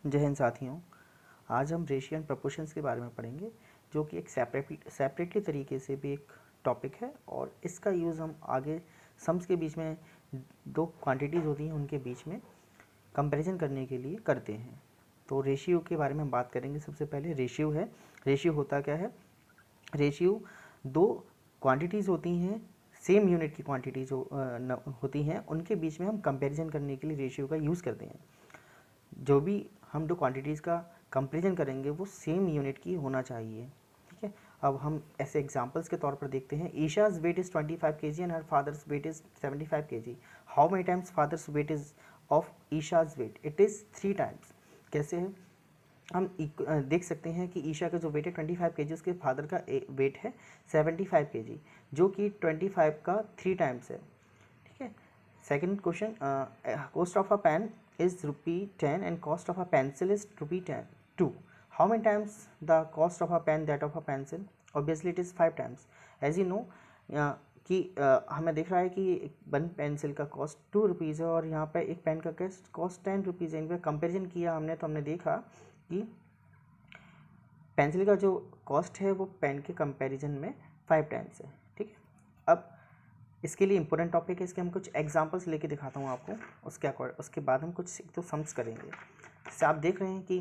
जय हिंद साथियों, आज हम रेशियो एंड प्रपोर्शंस के बारे में पढ़ेंगे, जो कि एक सेपरेटली तरीके से भी एक टॉपिक है और इसका यूज़ हम आगे सम्स के बीच में दो क्वांटिटीज़ होती हैं उनके बीच में कंपैरिजन करने के लिए करते हैं। तो रेशियो के बारे में हम बात करेंगे। सबसे पहले रेशियो है। रेशियो होता क्या है? रेशियो दो क्वांटिटीज़ होती हैं, सेम यूनिट की क्वांटिटी जो होती हैं, उनके बीच में हम कंपैरिजन करने के लिए रेशियो का यूज़ करते हैं। जो भी हम दो क्वांटिटीज़ का कंपेरिजन करेंगे वो सेम यूनिट की होना चाहिए। ठीक है, अब हम ऐसे एग्जांपल्स के तौर पर देखते हैं। Isha's weight is 25 kg and her father's weight is 75 kg। How many times father's weight is of Isha's weight? It is 3 times. कैसे है? हम देख सकते हैं कि ईशा का जो वेट है 25 kg, उसके फादर का वेट है 75 kg, जो कि 25 का 3 टाइम्स है। ठीक है। Second question, cost of a pen is ₹10 and cost of a pencil is ₹2. How many times the cost of a pen that of a pencil? Obviously it is 5 times. As you know कि हमें दिख रहा है कि one pencil का cost ₹2 है और यहाँ पे एक पेन का कॉस्ट ₹10 है। इनका कंपेरिजन किया हमने तो हमने देखा कि पेंसिल का जो कॉस्ट है वो पेन के कंपैरिजन में 5 टाइम्स है। ठीक है। अब इसके लिए इंपॉर्टेंट टॉपिक है, इसके हम कुछ एग्जांपल्स लेके दिखाता हूँ आपको। उसके बाद हम कुछ तो सम्स करेंगे। जैसे आप देख रहे हैं कि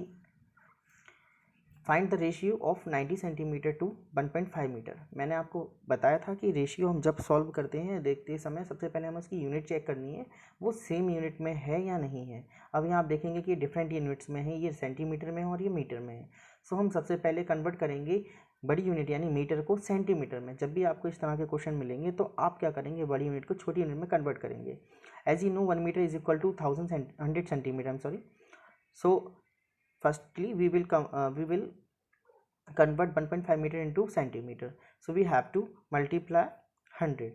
find the ratio of 90 centimetre to 1.5 metre. मैंने आपको बताया था कि रेशियो हम जब सॉल्व करते हैं देखते समय सबसे पहले हमें उसकी यूनिट चेक करनी है, वो सेम यूनिट में है या नहीं है। अब यहाँ आप देखेंगे कि डिफरेंट यूनिट्स में है, ये सेंटीमीटर में है और ये मीटर में है। सो हम सबसे पहले कन्वर्ट करेंगे बड़ी यूनिट यानी मीटर को सेंटीमीटर में। जब भी आपको इस तरह के क्वेश्चन मिलेंगे तो आप क्या करेंगे, बड़ी यूनिट को छोटी यूनिट में कन्वर्ट करेंगे। As you know 1 metre is equal to 100 centimetre, I am sorry. So firstly we will convert 1.5 meter into centimeter, so we have to multiply 100,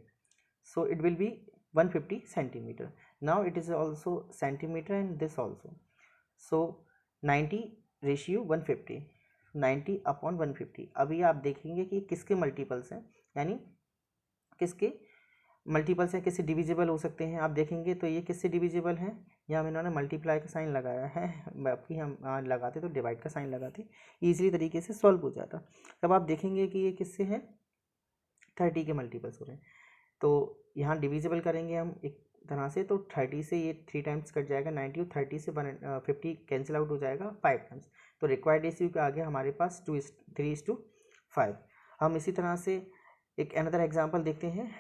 so it will be 150 centimeter. Now it is also centimeter and this also, so 90 ratio 150, 90 upon 150। अभी आप देखेंगे कि किसके multiples हैं, यानी किसके multiples हैं, किससे डिविजिबल हो सकते हैं। आप देखेंगे तो ये किससे डिविजिबल हैं, यहाँ हम इन्होंने मल्टीप्लाई का साइन लगाया है, बाकी हम लगाते तो डिवाइड का साइन लगाते, ईजिली तरीके से सॉल्व हो जाता। तब आप देखेंगे कि ये किससे हैं, 30 के मल्टीपल्स हो रहे हैं। तो यहाँ डिविजिबल करेंगे हम एक तरह से, तो 30 से ये 3 टाइम्स कट जाएगा, 90 और 30 से 150 कैंसिल आउट हो जाएगा 5 टाइम्स। तो रिक्वायर्ड रेशियो के आगे हमारे पास 3:5। हम इसी तरह से एक अनदर एग्जाम्पल देखते हैं।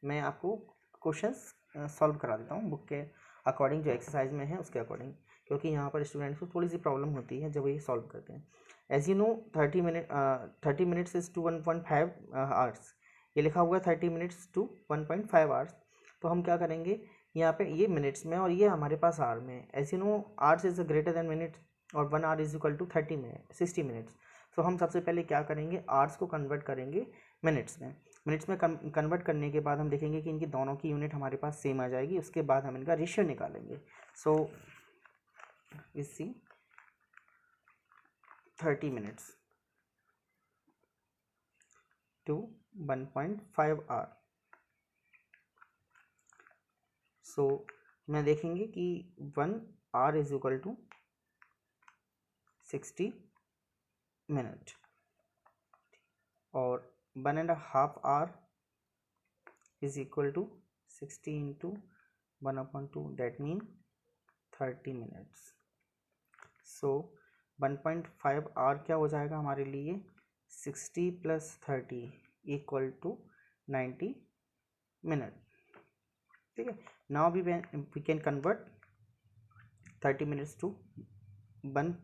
मैं आपको क्वेश्चंस सॉल्व करा देता हूँ बुक के अकॉर्डिंग, जो एक्सरसाइज में है उसके अकॉर्डिंग, क्योंकि यहाँ पर स्टूडेंट्स को थोड़ी सी प्रॉब्लम होती है जब ये सॉल्व करते हैं। As you know 30 minutes is to 1.5 hours. ये लिखा हुआ है 30 मिनट्स टू 1.5 आवर्स। तो हम क्या करेंगे, यहाँ पे ये मिनट्स में और ये हमारे पास आवर में है। As you know hours is greater than minutes और 1 hour is equal to 60 minutes. तो हम सबसे पहले क्या करेंगे, आवर्स को कन्वर्ट करेंगे मिनट्स में। मिनट्स में कन्वर्ट करने के बाद हम देखेंगे कि इनकी दोनों की यूनिट हमारे पास सेम आ जाएगी। उसके बाद हम इनका रेशियो निकालेंगे। So we see 30 minutes to 1.5 hour. So मैं देखेंगे कि 1 hour is equal to 60 minute और 1.5 hour is equal to 60 into 1/2, that mean 30 minutes. So 1.5 our क्या हो जाएगा हमारे लिए, 60 + 30 इक्वल टू 90 मिनट। ठीक है। Now we can convert 30 minutes to one,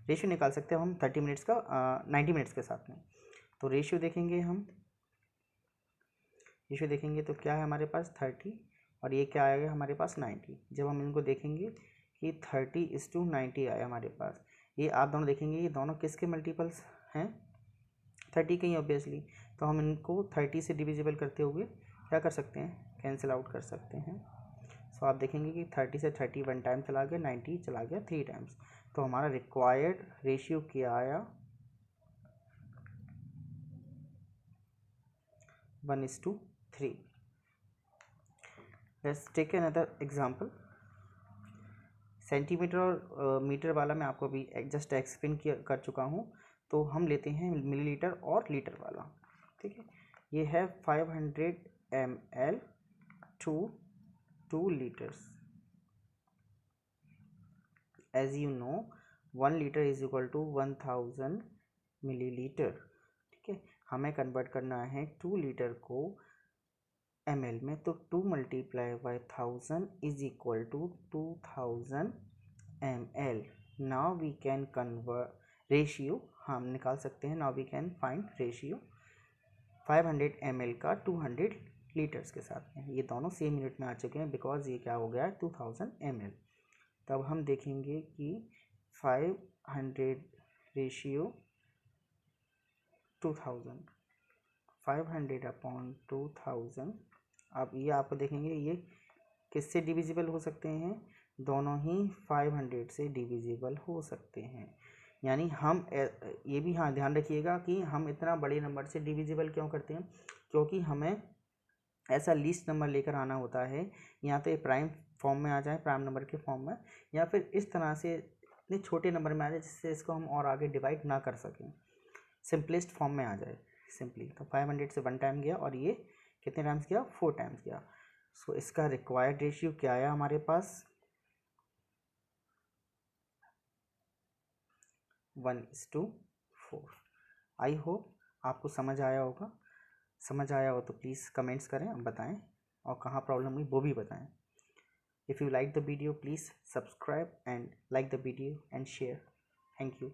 ratio निकाल सकते हैं हम 30 मिनट्स का 90 मिनट्स के साथ में। तो रेशियो देखेंगे हम, रेशियो देखेंगे तो क्या है हमारे पास 30 और ये क्या आएगा हमारे पास 90। जब हम इनको देखेंगे कि 30:90 आया हमारे पास, ये आप दोनों देखेंगे ये दोनों किसके मल्टीपल्स हैं, 30 के ही ऑब्वियसली। तो हम इनको 30 से डिविजिबल करते हुए क्या कर सकते हैं, कैंसिल आउट कर सकते हैं। सो आप देखेंगे कि 30 से 30 1 टाइम चला गया, 90 चला गया 3 टाइम्स। तो हमारा रिक्वायर्ड रेशियो क्या आया, 1:3। Let's take another example. Centimetre और मीटर वाला मैं आपको अभी जस्ट एक्सप्लेन कर चुका हूँ। तो हम लेते हैं मिलीलीटर और लीटर वाला, ठीक है। ये है 500 ml to 2 litres. As you know 1 litre is equal to 1000 millilitre, ठीक है। हमें कन्वर्ट करना है 2 लीटर को ml में, तो 2 multiply by 1000 is equal to 2000 ml। Now we can convert ratio, हम निकाल सकते हैं। Now we can find ratio 500 ml का 200 लीटर्स के साथ में। ये दोनों सेम यूनिट में आ चुके हैं बिकॉज ये क्या हो गया है 2000 ml। तब हम देखेंगे कि 500 रेशियो 2000, 500 अपॉन 2000। अब ये आप देखेंगे ये किससे डिविजिबल हो सकते हैं, दोनों ही 500 से डिविजिबल हो सकते हैं। यानी हम ये भी हाँ ध्यान रखिएगा कि हम इतना बड़े नंबर से डिविजिबल क्यों करते हैं, क्योंकि हमें ऐसा लीस्ट नंबर लेकर आना होता है, या तो ये प्राइम फॉर्म में आ जाए, प्राइम नंबर के फॉर्म में, या फिर इस तरह से इतने छोटे नंबर में आ जाए जिससे इसको हम और आगे डिवाइड ना कर सकें, सिंपलेस्ट फॉर्म में आ जाए सिंपली। तो 500 से 1 टाइम गया और ये कितने टाइम्स गया, 4 टाइम्स गया। सो इसका रिक्वायर्ड रेशियो क्या आया हमारे पास, 1:4। आई होप आपको समझ आया होगा। समझ आया हो तो प्लीज़ कमेंट्स करें, हम बताएं, और कहाँ प्रॉब्लम हुई वो भी बताएं। If you like the video please subscribe and like the video and share. Thank you.